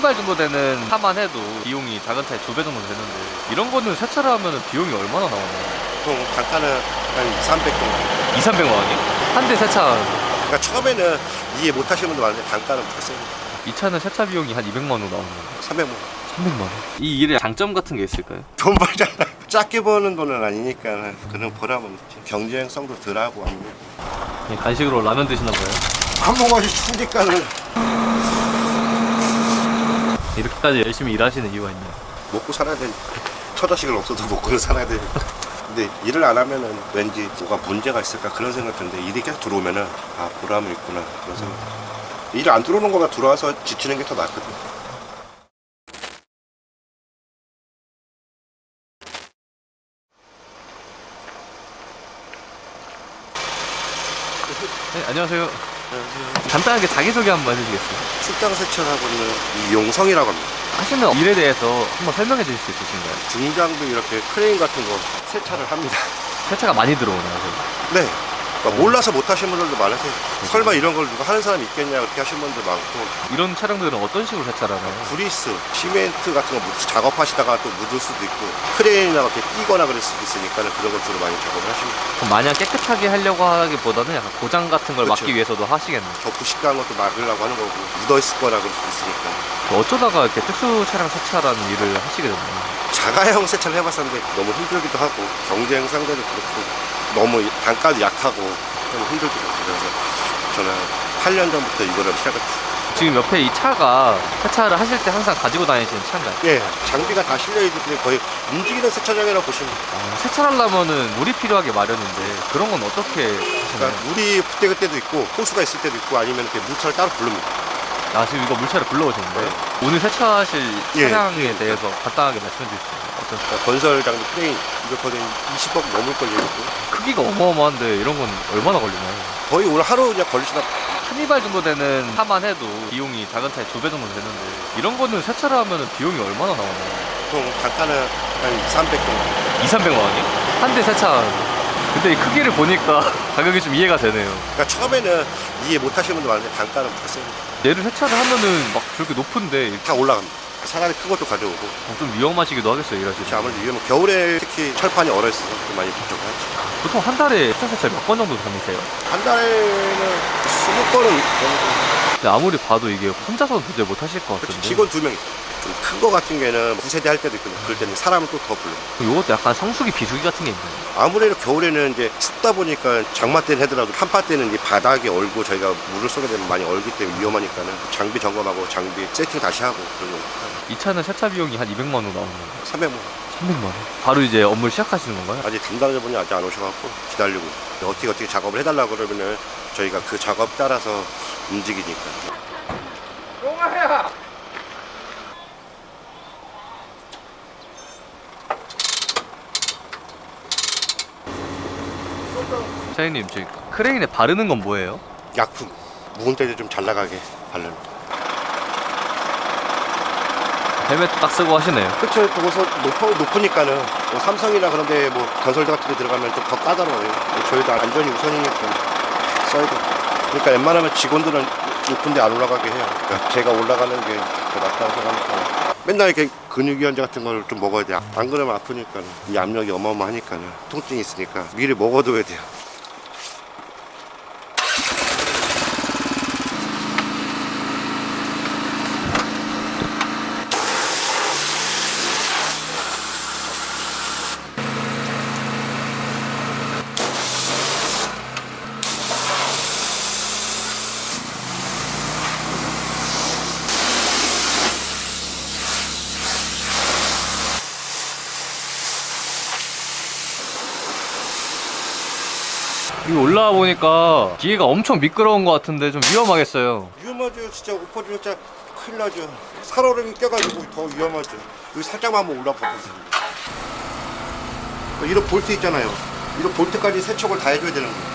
카니발 정도 되는 차만 해도 비용이 작은 차에 2배 정도 되는데 이런 거는 세차를 하면 비용이 얼마나 나오나요? 보통 단가는 한 2, 300 정도. 2, 300만 원이? 한 대 세차. 그러니까 처음에는 이해 못 하시는 분도 많은데 단가는 더 세요. 이 차는 세차 비용이 한 200만 원 나오는 거예요. 300만 원. 300만 원. 이 일의 장점 같은 게 있을까요? 돈 벌잖아. 작게 버는 돈은 아니니까 그런 보람은 있지. 경쟁성도 덜하고 아니면 간식으로 라면 드시나 봐요. 한 모금씩 추니까는 이렇게까지 열심히 일하시는 이유가 있나요? 먹고 살아야 되니까. 처자식은 없어도 먹고는 살아야 되니까. 근데 일을 안 하면은 왠지 뭐가 문제가 있을까 그런 생각 드는데 일이 계속 들어오면은 아 보람이 있구나 그런 생각. 일 안 들어오는 거가 들어와서 지치는 게 더 낫거든. 네, 안녕하세요. 간단하게 자기소개 한번 해주시겠어요? 출장 세차를 하고 있는 이용성이라고 합니다. 하시는 일에 대해서 한번 설명해 주실 수 있으신가요? 중장비 이렇게 크레인 같은 거 세차를 합니다. 세차가 많이 들어오나요? 네. 그러니까 몰라서 못 하시는 분들도 많으세요. 설마 이런 걸 누가 하는 사람이 있겠냐 그렇게 하시는 분들 많고. 이런 차량들은 어떤 식으로 세차를 하나요? 브리스, 시멘트 같은 거 작업하시다가 또 묻을 수도 있고 크레인이나 이렇게 끼거나 그럴 수도 있으니까 그런 걸 주로 많이 작업을 하십니다. 그럼 마냥 깨끗하게 하려고 하기보다는 약간 고장 같은 걸 그렇죠. 막기 위해서도 하시겠네요. 부식한 것도 막으려고 하는 거고 묻어있을 거나 그럴 수도 있으니까. 어쩌다가 이렇게 특수 차량 세차라는 일을 하시게 됐나요? 자가용 세차를 해봤었는데 너무 힘들기도 하고 경쟁 상대도 그렇고 너무 단가도 약하고 좀 힘들기도 하고 그래서 저는 8년 전부터 이거를 시작했어요. 지금 옆에 이 차가 세차를 하실 때 항상 가지고 다니시는 차인가요? 예, 장비가 다 실려있기 거의 움직이는 세차장이라고 보시면 돼요. 세차를 하려면은 물이 필요하게 마련인데 그런 건 어떻게 하시나요? 그러니까 물이 그때그때도 있고 호수가 있을 때도 있고 아니면 이렇게 물차를 따로 부릅니다. 아, 지금 이거 물차를 불러오셨는데 네. 오늘 세차하실 예. 차량에 대해서 간단하게 말씀해 주시죠. 어떤 그러니까 건설 장비 크레인 이거 거의 20억 넘을 걸요. 크기가 어마어마한데 이런 건 얼마나 걸리나요? 거의 오늘 하루 그냥 걸리시나. 카니발 정도 되는 차만 해도 비용이 작은 차에 2배 정도 되는데 이런 거는 세차를 하면 비용이 얼마나 나오나요? 보통 단가는 한 2, 300 정도. 2, 300만 원이? 한 대 세차. 근데 이 크기를 보니까 가격이 좀 이해가 되네요. 그러니까 처음에는 이해 못 하시는 분도 많은데 단가는 더 세요. 얘를 세차를 하면은 막 저렇게 높은데 다 올라갑니다. 사다리 큰 것도 가져오고. 좀 위험하시기도 하겠어요, 일하시면. 그렇지, 아무래도 위험은 겨울에 특히 철판이 얼어 있어서 좀 많이 걱정하지. 보통 한 달에 세차 몇 번 정도 다니세요? 한 달에는 20건은 넘고. 근데 아무리 봐도 이게 혼자서는 도저히 못 하실 것 같은데. 직원 2명. 좀 큰 거 같은 게는 9세대 할 때도 있고 그럴 때는 사람을 또 더 불러. 이것도 약간 성수기 비수기 같은 게 있나요? 아무래도 겨울에는 이제 춥다 보니까 장마 때는 하더라도 한파 때는 이 바닥에 얼고 저희가 물을 쏘게 되면 많이 얼기 때문에 위험하니까는 장비 점검하고 장비 세팅 다시 하고 그러고. 이 차는 세차 비용이 한 200만 원 나오는 거예요. 300만 원. 300만 원? 바로 이제 업무를 시작하시는 건가요? 아직 담당자분이 아직 안 오셔갖고 기다리고 어떻게 작업을 해달라고 그러면은 저희가 그 작업 따라서 움직이니까. 용아야! 사장님, 저희 크레인에 바르는 건 뭐예요? 약품 묵은 때도 좀 잘 나가게 바르는. 헬멧도 딱 쓰고 하시네요. 그쵸. 그거서 높으니까는 뭐 삼성이나 그런데 뭐 건설대 같은 데 들어가면 좀 더 까다로워요. 저희도 안전이 우선이니까 써야 돼. 그러니까 웬만하면 직원들은 높은 데 안 올라가게 해요. 그러니까 제가 올라가는 게 더 낫다고 생각하니까 맨날 이렇게 근육이완제 같은 걸 좀 먹어야 돼요. 안 그러면 아프니까 이 압력이 어마어마하니까 통증이 있으니까 미리 먹어둬야 돼요. 여기 올라와 보니까 기계가 엄청 미끄러운 것 같은데 좀 위험하겠어요. 위험하죠. 진짜 엎어지면 진짜 큰일 나죠. 살얼음이 껴가지고 더 위험하죠. 여기 살짝만 한번 올라가보세요. 이런 볼트 있잖아요. 이런 볼트까지 세척을 다 해줘야 되는 거예요.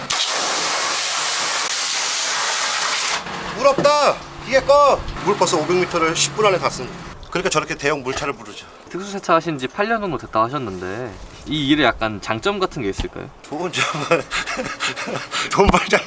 물 없다! 기계 꺼! 물 벌써 500m를 10분 안에 갔습니다. 그러니까 저렇게 대형 물차를 부르죠. 특수세차 하신 지 8년 정도 됐다 하셨는데 이 일에 약간 장점 같은 게 있을까요? 좋은 점은 돈 벌잖아.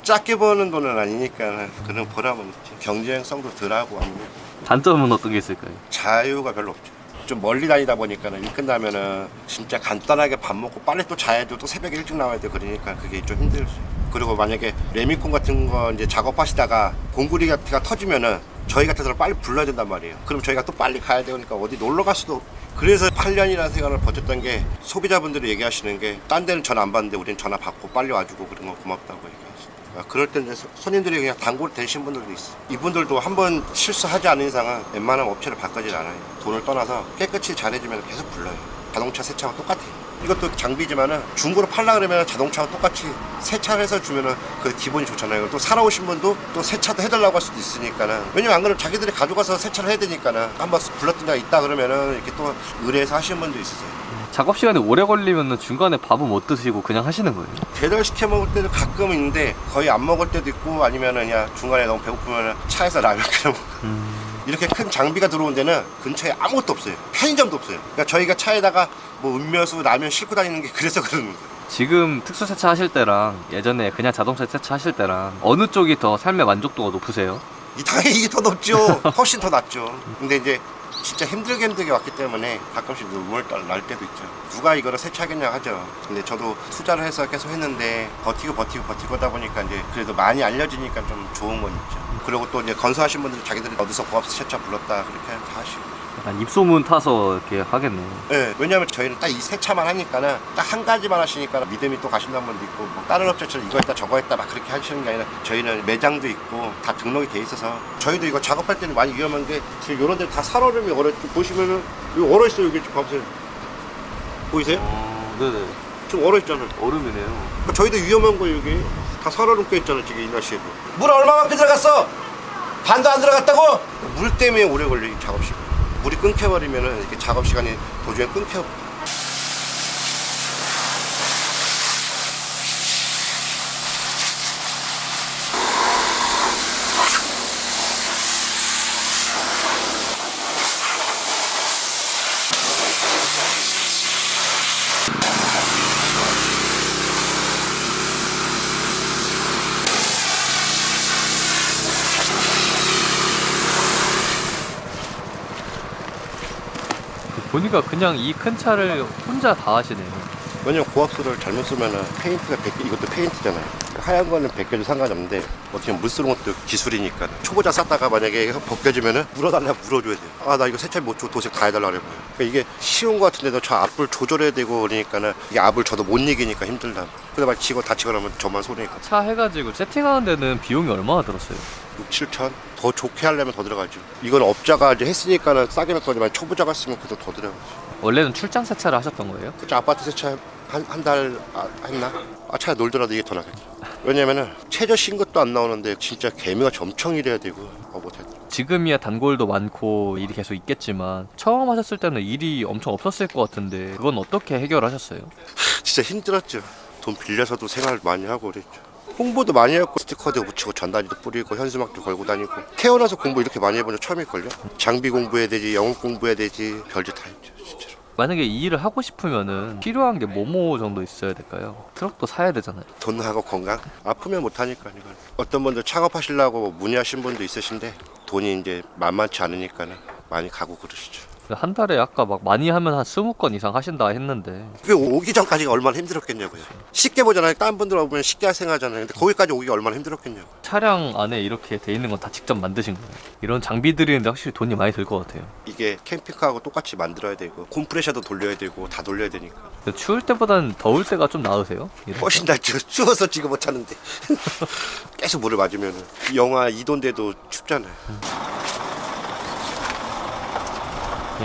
작게 버는 돈은 아니니까 그런 보람은 있지. 경쟁성도 덜하고 합니다. 단점은 어떤 게 있을까요? 자유가 별로 없죠. 좀 멀리 다니다 보니까는 일 끝나면은 진짜 간단하게 밥 먹고 빨리 또 자야 돼도 또 새벽에 일찍 나와야 돼. 그러니까 그게 좀 힘들지. 그리고 만약에 레미콘 같은 거 이제 작업하시다가 공구리 같은 거 터지면은 저희 같은 사람 빨리 불러야 된단 말이에요. 그럼 저희가 또 빨리 가야 되니까 어디 놀러 갈 수도 없고. 그래서 8년이라는 생활을 버텼던 게 소비자분들이 얘기하시는 게 딴 데는 전화 안 받는데 우리는 전화 받고 빨리 와주고 그런 거 고맙다고 얘기하시죠. 그럴 때 이제 손님들이 그냥 단골 되신 분들도 있어. 이분들도 한번 실수하지 않는 이상은 웬만하면 업체를 바꾸질 않아요. 돈을 떠나서 깨끗이 잘해주면 계속 불러요. 자동차 세차와 똑같아요. 이것도 장비지만은 중고로 팔라 그러면 자동차와 똑같이 세차를 해서 주면은 그 기본이 좋잖아요. 또 살아오신 분도 또 세차도 해달라고 할 수도 있으니까는. 왜냐면 안 그러면 자기들이 가져가서 세차를 해야 되니까는 한번 불렀던 데가 있다 그러면은 이렇게 또 의뢰해서 하시는 분도 있으세요. 작업 시간이 오래 걸리면 중간에 밥은 못 드시고 그냥 하시는 거예요? 배달 시켜 먹을 때도 가끔 있는데 거의 안 먹을 때도 있고 아니면은 그냥 중간에 너무 배고프면 차에서 라면 끓여 먹고. 이렇게 큰 장비가 들어온 데는 근처에 아무것도 없어요. 편의점도 없어요. 그러니까 저희가 차에다가 뭐 음료수, 라면 싣고 다니는 게 그래서 그러는 거예요. 지금 특수 세차 하실 때랑 예전에 그냥 자동차 세차 하실 때랑 어느 쪽이 더 삶의 만족도가 높으세요? 당연히 이게 더 높죠. 훨씬 더 낫죠. 근데 이제 진짜 힘들게 왔기 때문에 가끔씩 눈물 날 때도 있죠. 누가 이거를 세차하겠냐 하죠. 근데 저도 투자를 해서 계속 했는데 버티고 하다 보니까 이제 그래도 많이 알려지니까 좀 좋은 건 있죠. 그리고 또 이제 건설하신 분들이 자기들이 어디서 고압 세차 불렀다 그렇게 다 하시고. 약간 입소문 타서 이렇게 하겠네요. 네, 왜냐면 저희는 딱 이 세차만 하니까는 딱 한 가지만 하시니까 믿음이 또 가신다는 분도 있고, 뭐 다른 업체처럼 이거 했다 저거 했다 막 그렇게 하시는 게 아니라 저희는 매장도 있고 다 등록이 돼 있어서 저희도 이거 작업할 때는 많이 위험한 게 지금 이런 데 다 살얼음이 얼어 있고 보시면은 여기 얼어 있어요. 여기 좀 봐보세요. 보이세요? 네네. 좀 얼어 있잖아요. 얼음이네요. 그러니까 저희도 위험한 거예요. 여기 다 살얼음 껴 있잖아요. 지금 이 날씨에도. 물 얼마만큼 들어갔어? 반도 안 들어갔다고? 물 때문에 오래 걸려 이 작업 시간. 물이 끊겨버리면은 이렇게 작업 시간이 도중에 끊겨. 보니까 그냥 이 큰 차를 혼자 다 하시네요. 왜냐면 고압수를 잘못 쓰면은 페인트가 이것도 페인트잖아요. 하얀 거는 벗겨도 상관없는데 어떻게 물 쓰는 것도 기술이니까 초보자 쌌다가 만약에 벗겨지면은 물어달라 물어줘야 돼요. 아 나 이거 세차 못 줘 도색 다 해달라 그래요. 그러니까 이게 쉬운 거 같은데도 저 앞을 조절해야 되고 그러니까는 이게 앞을 저도 못 이기니까 힘들다. 그러다 막 지고 다치고 나면 저만 손해니까. 차 해가지고 세팅하는 데는 비용이 얼마나 들었어요? 6, 7천? 더 좋게 하려면 더 들어가죠. 이건 업자가 이제 했으니까는 싸게 할 거지만 초보자가 했으면 그래도 더 들어가죠. 원래는 출장 세차를 하셨던 거예요? 그쵸, 아파트 세차 한 달 했나? 차라리 놀더라도 이게 더 나겠죠. 왜냐면은 최저 신것도 안 나오는데 진짜 개미가 점청 일해야 되고 못하더라고요. 지금이야 단골도 많고 일이 계속 있겠지만 처음 하셨을 때는 일이 엄청 없었을 것 같은데 그건 어떻게 해결하셨어요? 진짜 힘들었죠. 돈 빌려서도 생활 많이 하고 그랬죠. 홍보도 많이 했고 스티커도 붙이고 전단지도 뿌리고 현수막도 걸고 다니고 태어나서 공부 이렇게 많이 해본 적 처음일걸요. 장비 공부해야 되지, 영어 공부해야 되지, 별짓 다 했죠 진짜로. 만약에 이 일을 하고 싶으면은 필요한 게 뭐뭐 정도 있어야 될까요? 트럭도 사야 되잖아요. 돈하고 건강? 아프면 못하니까 이걸. 어떤 분들 창업하시려고 문의하신 분도 있으신데 돈이 이제 만만치 않으니까는 많이 가고 그러시죠. 한 달에 아까 막 많이 하면 한 20건 이상 하신다 했는데 그게 오기 전까지가 얼마나 힘들었겠냐고요. 쉽게 보잖아요. 다른 분들 보면 쉽게 생각하잖아요. 근데 거기까지 오기가 얼마나 힘들었겠냐고. 차량 안에 이렇게 돼 있는 건 다 직접 만드신 거예요? 이런 장비들이는데 확실히 돈이 많이 들 것 같아요. 이게 캠핑카하고 똑같이 만들어야 되고 콤프레셔도 돌려야 되고 다 돌려야 되니까. 근데 추울 때보다는 더울 때가 좀 나으세요? 훨씬 낫죠. 추워서 지금 못 찾는데. 계속 물을 맞으면 영하 2도인데도 춥잖아요.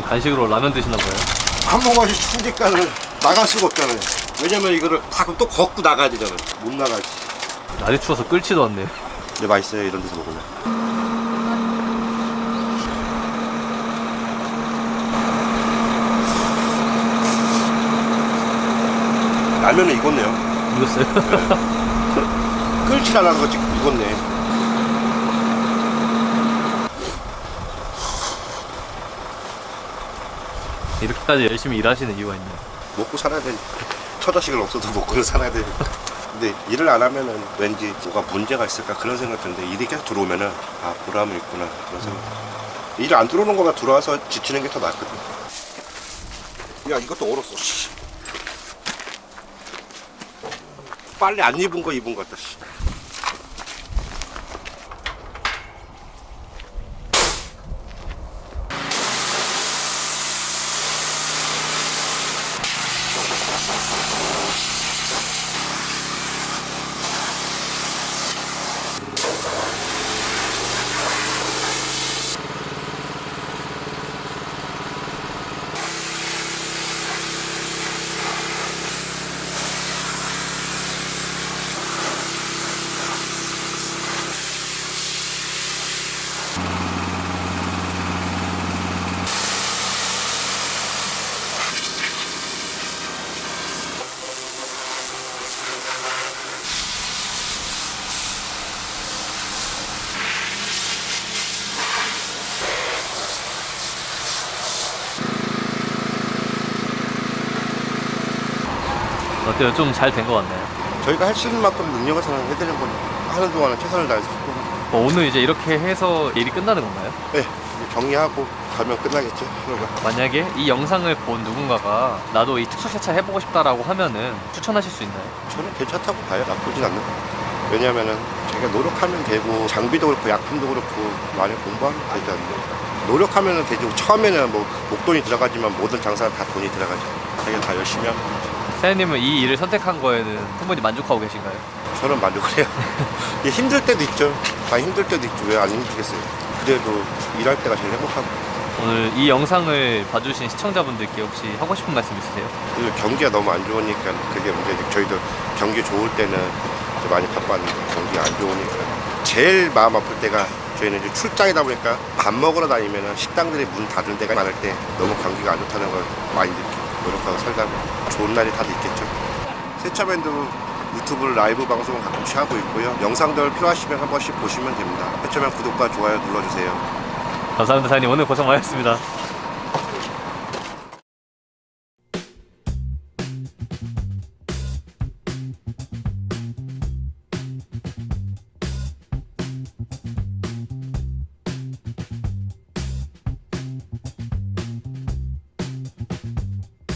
간식으로 라면 드시나 봐요? 한 모금씩 추우니까는 나갈 수가 없잖아요. 왜냐면 이거를 가끔 또 걷고 나가야 되잖아요. 못 나가지. 날이 추워서 끓지도 않네요. 근데 맛있어요. 이런 데서 먹으면. 라면은 익었네요. 익었어요? 끓질 않은 거지 익었네. 이렇게까지 열심히 일하시는 이유가 있네요. 먹고 살아야 되니까. 처자식은 없어도 먹고는 살아야 되니까. 근데 일을 안 하면은 왠지 뭐가 문제가 있을까 그런 생각 드는데 일이 계속 들어오면은 아 보람은 있구나 그런 생각. 일 안 들어오는 거가 들어와서 지치는 게 더 낫거든. 야 이것도 얼었어. 씨. 빨리 안 입은 거 입은 것 같다. 씨. 어때요? 좀 잘 된 것 같나요? 저희가 할 수 있는 만큼 능력을 해드리는 건 하는 동안은 최선을 다해서 했고. 오늘 이제 이렇게 해서 일이 끝나는 건가요? 네, 이제 정리하고 가면 끝나겠죠. 하루가. 만약에 이 영상을 본 누군가가 나도 이 특수 세차 해보고 싶다라고 하면은 추천하실 수 있나요? 저는 괜찮다고 봐요. 나쁘진 않는 거. 왜냐면은 제가 노력하면 되고 장비도 그렇고 약품도 그렇고 많이 공부하면 되지 않나. 노력하면은 되죠. 처음에는 뭐 목돈이 들어가지만 모든 장사는 다 돈이 들어가죠. 자기가 다 열심히 하면 되죠. 사장님은 이 일을 선택한 거에는 충분히 만족하고 계신가요? 저는 만족을 해요. 이게 힘들 때도 있죠. 다 힘들 때도 있죠. 왜 안 힘들겠어요. 그래도 일할 때가 제일 행복하고. 오늘 이 영상을 봐주신 시청자분들께 혹시 하고 싶은 말씀 있으세요? 그리고 경기가 너무 안 좋으니까 그게 문제지. 저희도 경기 좋을 때는 이제 많이 바빴는데 경기가 안 좋으니까 제일 마음 아플 때가 저희는 이제 출장이다 보니까 밥 먹으러 다니면 식당들이 문 닫을 때가 많을 때 너무 경기가 안 좋다는 걸 많이 느끼고 노력하고 살다 보면 좋은 날이 다들 있겠죠. 세차밴드 유튜브 라이브 방송을 가끔씩 하고 있고요. 영상들 필요하시면 한 번씩 보시면 됩니다. 세차밴드 구독과 좋아요 눌러주세요. 감사합니다 사장님. 오늘 고생 많으셨습니다.